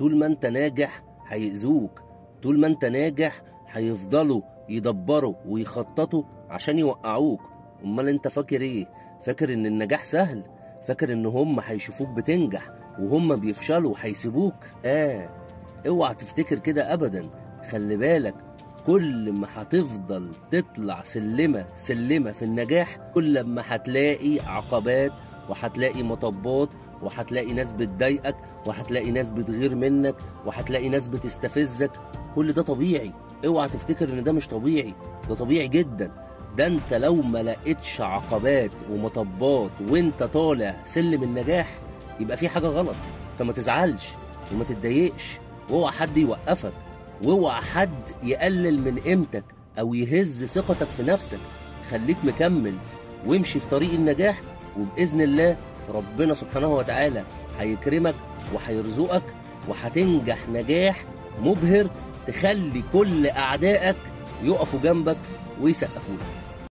طول ما انت ناجح هيأذوك، طول ما انت ناجح هيفضلوا يدبروا ويخططوا عشان يوقعوك. امال انت فاكر ايه؟ فاكر ان النجاح سهل؟ فاكر ان هم هيشوفوك بتنجح وهم بيفشلوا وهيسيبوك؟ اوعى تفتكر كده ابدا. خلي بالك، كل ما هتفضل تطلع سلمة سلمة في النجاح، كل ما هتلاقي عقبات وهتلاقي مطبات وهتلاقي ناس بتضايقك وهتلاقي ناس بتغير منك وهتلاقي ناس بتستفزك. كل ده طبيعي، اوعى تفتكر ان ده مش طبيعي، ده طبيعي جدا. ده انت لو ما لقيتش عقبات ومطبات وانت طالع سلم النجاح يبقى في حاجة غلط. فما تزعلش وما تتضايقش، واوعى حد يوقفك، واوعى حد يقلل من قيمتك او يهز ثقتك في نفسك. خليك مكمل وامشي في طريق النجاح، وبإذن الله ربنا سبحانه وتعالى هيكرمك وهيرزقك وهتنجح نجاح مبهر تخلي كل أعدائك يقفوا جنبك ويسقفوا لك.